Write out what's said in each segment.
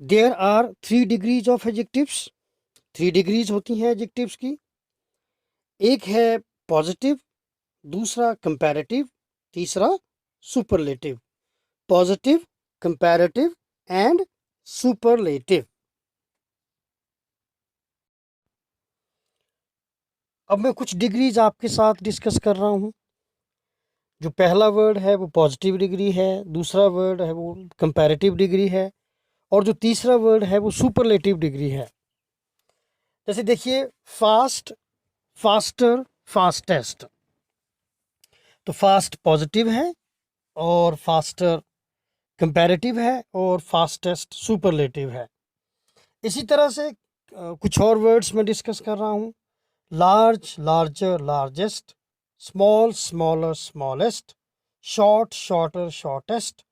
There are 3 degrees of adjectives. 3 degrees होती हैं adjectives की। एक है पॉजिटिव, दूसरा कंपैरेटिव, तीसरा superlative. Positive, comparative and superlative. अब मैं कुछ डिग्रीज आपके साथ डिस्कस कर रहा हूँ। जो पहला वर्ड है वो पॉजिटिव डिग्री है, दूसरा वर्ड है वो कंपैरेटिव डिग्री है, और जो तीसरा वर्ड है वो सुपरलेटिव डिग्री है। जैसे देखिए, फास्ट, फास्टर, फास्टेस्ट। तो फास्ट पॉजिटिव है और फास्टर कंपैरेटिव है और फास्टेस्ट सुपरलेटिव है। इसी तरह से कुछ और वर्ड्स मैं डिस्कस कर रहा हूँ। Large, larger, largest. Small, smaller, smallest. Short, shorter, shortest.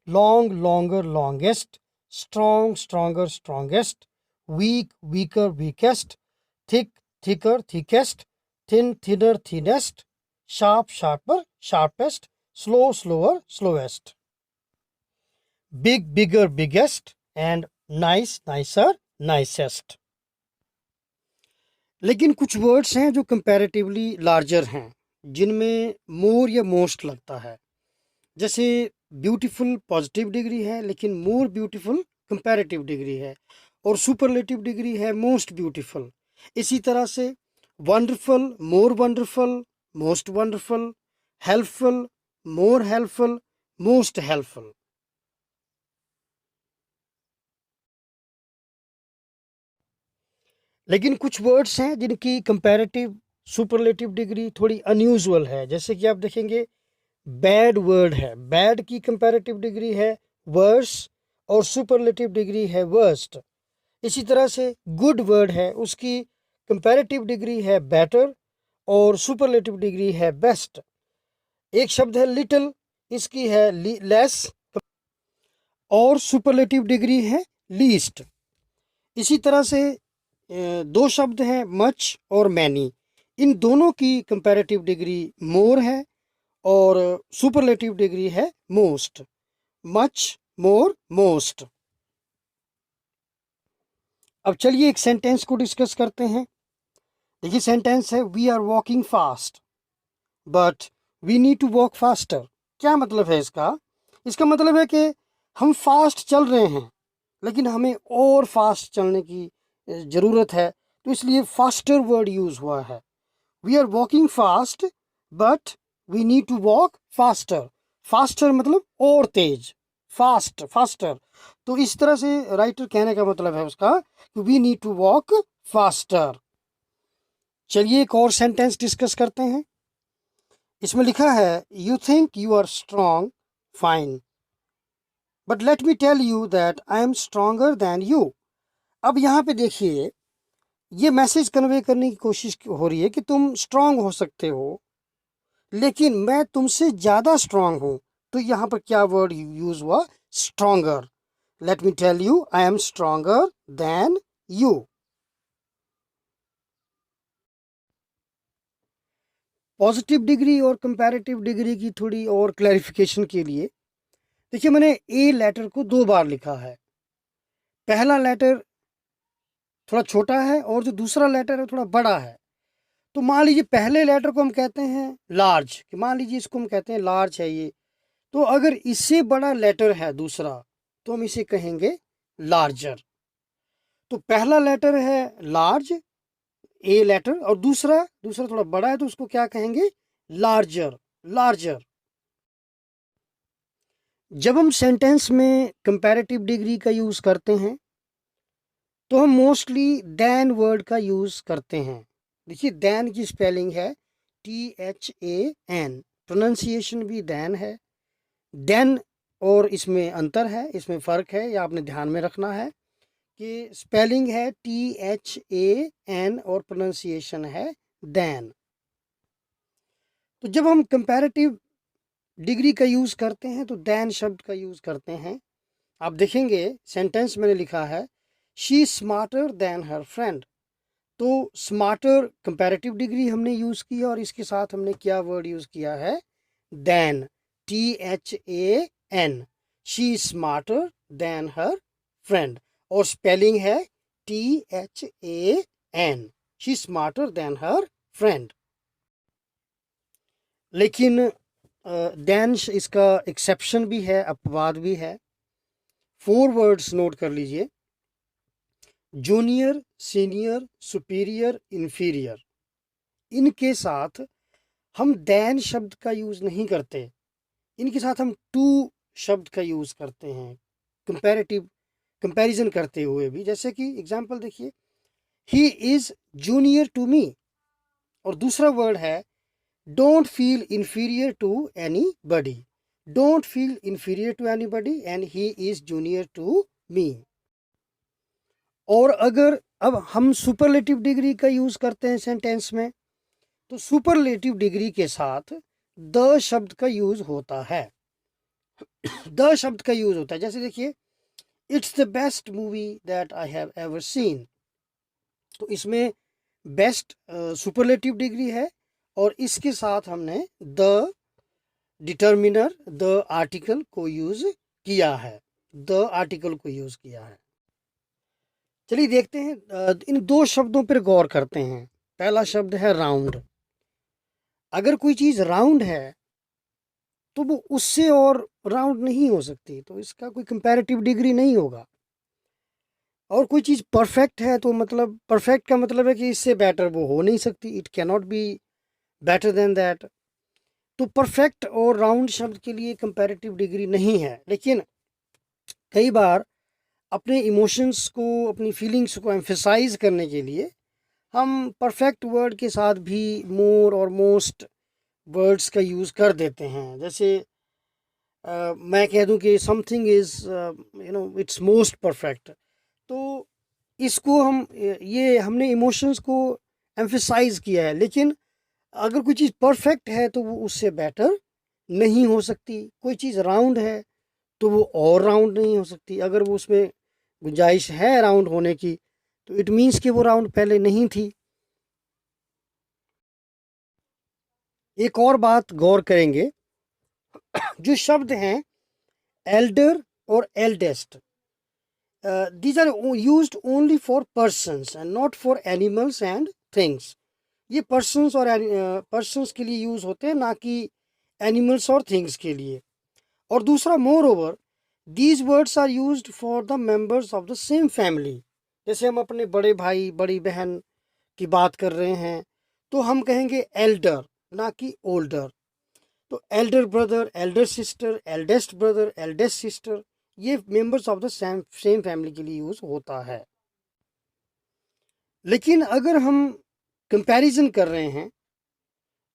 Long, longer, longest. Strong, stronger, strongest. Weak, weaker, weakest. Thick, thicker, thickest. Thin, thinner, thinnest. Sharp, sharper, sharpest. Slow, slower, slowest. Big, bigger, biggest and nice, nicer, nicest. लेकिन कुछ words हैं जो comparatively larger हैं, जिनमें मोर या most लगता है। जैसे ब्यूटीफुल पॉजिटिव डिग्री है, लेकिन मोर ब्यूटीफुल कंपैरेटिव डिग्री है, और सुपरलेटिव डिग्री है मोस्ट ब्यूटीफुल। इसी तरह से wonderful, more wonderful, most wonderful. Helpful, more helpful, most helpful. लेकिन कुछ वर्ड्स हैं जिनकी कंपैरेटिव सुपरलेटिव डिग्री थोड़ी अनयूजुअल है। जैसे कि आप देखेंगे, बैड वर्ड है, बैड की कंपैरेटिव डिग्री है वर्स और सुपरलेटिव डिग्री है वर्स्ट। इसी तरह से गुड वर्ड है, उसकी कंपैरेटिव डिग्री है बेटर और सुपरलेटिव डिग्री है बेस्ट। एक शब्द है लिटिल, इसकी है लेस और सुपरलेटिव डिग्री है लीस्ट। इसी तरह से दो शब्द हैं मच और मैनी, इन दोनों की कंपैरेटिव डिग्री मोर है और सुपरलेटिव डिग्री है मोस्ट। मच, मोर, मोस्ट। अब चलिए एक सेंटेंस को डिस्कस करते हैं। देखिए, सेंटेंस है we are walking fast but we need to walk faster. क्या मतलब है इसका? इसका मतलब है कि हम फास्ट चल रहे हैं, लेकिन हमें और फास्ट चलने की ज़रूरत है, तो इसलिए फास्टर वर्ड यूज़ हुआ है। We are walking fast but we need to walk faster. Faster मतलब और तेज, फास्ट, फास्टर। तो इस तरह से राइटर कहने का मतलब है उसका कि we need to walk faster. चलिए एक और सेंटेंस डिस्कस करते हैं। इसमें लिखा है you think you are strong, fine, but let me tell you that I am stronger than you. अब यहाँ पे देखिए, ये मैसेज कन्वे करने की कोशिश हो रही है कि तुम स्ट्रांग हो सकते हो, लेकिन मैं तुमसे ज़्यादा स्ट्रांग हूँ। तो यहाँ पर क्या वर्ड यूज हुआ? Stronger. Let me tell you I am stronger than you. Positive degree और कंपैरेटिव डिग्री की थोड़ी और क्लैरिफिकेशन के लिए देखिए, मैंने ए लेटर को 2 बार लिखा है। पहला लेटर थोड़ा छोटा है और जो दूसरा लेटर है थोड़ा बड़ा है। तो मान लीजिए पहले लेटर को हम कहते हैं लार्ज, कि मान लीजिए इसको हम कहते हैं लार्ज है ये। तो अगर इससे बड़ा लेटर है दूसरा, तो हम इसे कहेंगे लार्जर। तो पहला लेटर है लार्ज, ए लेटर, और दूसरा दूसरा थोड़ा बड़ा है, तो उसको क्या कहेंगे? Larger, larger. जब हम सेंटेंस में कंपैरेटिव डिग्री का यूज़ करते हैं, तो हम मोस्टली देन वर्ड का यूज़ करते हैं। देखिए, देन की स्पेलिंग है THAN, प्रोनाउंसिएशन भी देन है। देन और इसमें अंतर है, इसमें फ़र्क है, या आपने ध्यान में रखना है कि स्पेलिंग है THAN और प्रोनाउंसिएशन है देन। तो जब हम कंपैरेटिव डिग्री का यूज़ करते हैं तो देन शब्द का यूज़ करते हैं। आप देखेंगे सेंटेंस मैंने लिखा है she smarter than her friend. तो स्मार्टर कंपैरेटिव डिग्री हमने यूज़ की और इसके साथ हमने क्या वर्ड यूज़ किया है? Than, THAN। She smarter than her friend. और स्पेलिंग है THAN। She smarter than her friend. लेकिन देन इसका एक्सेप्शन भी है, अपवाद भी है। 4 वर्ड्स नोट कर लीजिए, जूनियर, सीनियर, सुपीरियर, इंफीरियर। इनके साथ हम देन शब्द का यूज नहीं करते, इनके साथ हम टू शब्द का यूज करते हैं कंपैरेटिव कंपैरिजन करते हुए भी। जैसे कि एग्जांपल देखिए, he is junior to me. और दूसरा वर्ड है don't feel inferior to anybody. Don't feel inferior to anybody and he is junior to me. और अगर अब हम सुपरलेटिव डिग्री का यूज करते हैं सेंटेंस में, तो सुपरलेटिव डिग्री के साथ द शब्द का यूज होता है। द शब्द का यूज होता है, जैसे देखिए, it's the best movie that I have ever seen. तो इसमें बेस्ट सुपरलेटिव डिग्री है और इसके साथ हमने द डिटर्मिनर, द आर्टिकल को यूज किया है। द आर्टिकल को यूज किया है। चलिए देखते हैं, इन 2 शब्दों पर गौर करते हैं। पहला शब्द है राउंड। अगर कोई चीज राउंड है तो वो उससे और राउंड नहीं हो सकती, तो इसका कोई कंपैरेटिव डिग्री नहीं होगा। और कोई चीज़ परफेक्ट है तो मतलब परफेक्ट का मतलब है कि इससे बेटर वो हो नहीं सकती, it can not be better than that. तो परफेक्ट और राउंड शब्द के लिए कंपैरेटिव डिग्री नहीं है। लेकिन कई बार अपने इमोशंस को, अपनी फीलिंग्स को एम्फेसाइज करने के लिए हम परफेक्ट वर्ड के साथ भी मोर और मोस्ट वर्ड्स का यूज़ कर देते हैं। जैसे मैं कह दूं कि something is it's most perfect, तो इसको हम ये हमने इमोशंस को एम्फेसाइज किया है। लेकिन अगर कोई चीज़ परफेक्ट है तो वो उससे बेटर नहीं हो सकती। कोई चीज़ राउंड है तो वो और राउंड नहीं हो सकती। अगर वो उसमें गुंजाइश है राउंड होने की तो इट मीन्स कि वो राउंड पहले नहीं थी। एक और बात गौर करेंगे, जो शब्द हैं एल्डर और eldest, these are used only for persons and not for animals and things। ये persons और persons के लिए यूज होते हैं, ना कि animals और things के लिए। और दूसरा, more over these words are used for the members of the same family। जैसे हम अपने बड़े भाई बड़ी बहन की बात कर रहे हैं तो हम कहेंगे एल्डर, ना कि ओल्डर। तो elder brother, elder sister, eldest brother, eldest sister, ये members of the same family के लिए यूज होता है। लेकिन अगर हम कंपैरिजन कर रहे हैं,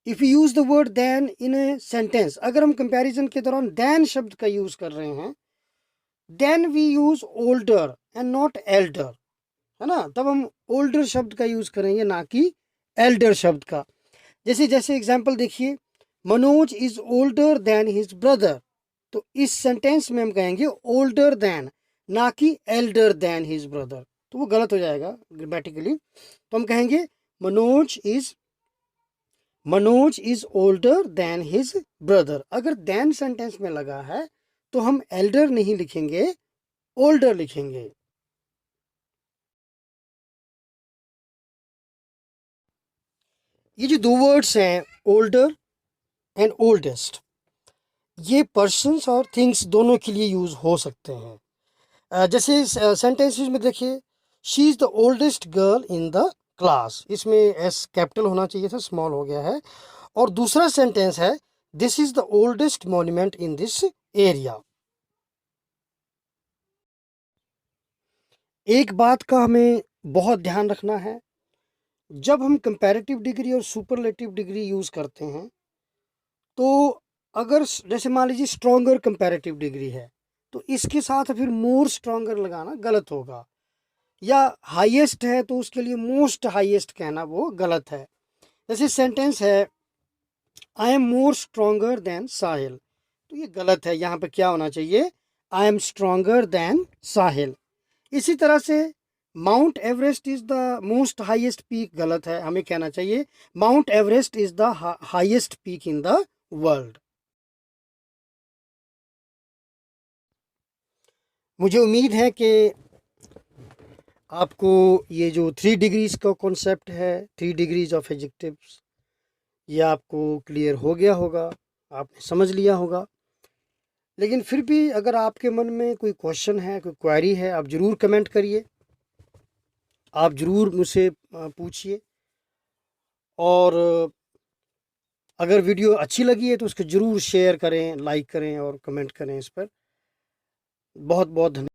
if you use the word than in a sentence, अगर हम कंपैरिजन के दौरान देन शब्द का यूज कर रहे हैं, then we use older and not elder, है ना। तब हम ओल्डर शब्द का यूज करेंगे, ना कि एल्डर शब्द का। जैसे जैसे एग्जाम्पल देखिए, Manoj is older than his brother. तो इस सेंटेंस में हम कहेंगे ओल्डर देन, ना कि एल्डर देन हिज ब्रदर, तो वो गलत हो जाएगा ग्रामेटिकली। तो हम कहेंगे Manoj is older than his brother. अगर देन सेंटेंस में लगा है तो हम एल्डर नहीं लिखेंगे, ओल्डर लिखेंगे। ये जो 2 वर्ड्स हैं ओल्डर एंड ओल्डेस्ट, ये पर्सन्स और थिंग्स दोनों के लिए यूज हो सकते हैं। जैसे सेंटेंसेस में देखिए, she is the oldest girl in the class, इसमें एस कैपिटल होना चाहिए था, स्मॉल हो गया है। और दूसरा सेंटेंस है, this is the oldest monument in this area. एक बात का हमें बहुत ध्यान रखना है, जब हम कंपैरेटिव डिग्री और सुपरलेटिव डिग्री यूज करते हैं, तो अगर जैसे मान लीजिए स्ट्रॉन्गर कंपैरेटिव डिग्री है तो इसके साथ फिर मोर स्ट्रॉन्गर लगाना गलत होगा। या हाईएस्ट है तो उसके लिए मोस्ट हाईएस्ट कहना वो गलत है। जैसे सेंटेंस है, I am more stronger than Sahil, तो ये गलत है। यहाँ पे क्या होना चाहिए, I am stronger than Sahil. इसी तरह से Mount Everest is the most highest peak, गलत है। हमें कहना चाहिए Mount Everest is the highest peak in the world. मुझे उम्मीद है कि आपको ये जो 3 डिग्रीज का कॉन्सेप्ट है, 3 डिग्रीज ऑफ एडजेक्टिव्स, ये आपको क्लियर हो गया होगा, आपने समझ लिया होगा। लेकिन फिर भी अगर आपके मन में कोई क्वेश्चन है, कोई क्वेरी है, आप ज़रूर कमेंट करिए, आप ज़रूर मुझसे पूछिए। और अगर वीडियो अच्छी लगी है तो उसको ज़रूर शेयर करें, लाइक करें और कमेंट करें इस पर। बहुत बहुत धन्यवाद।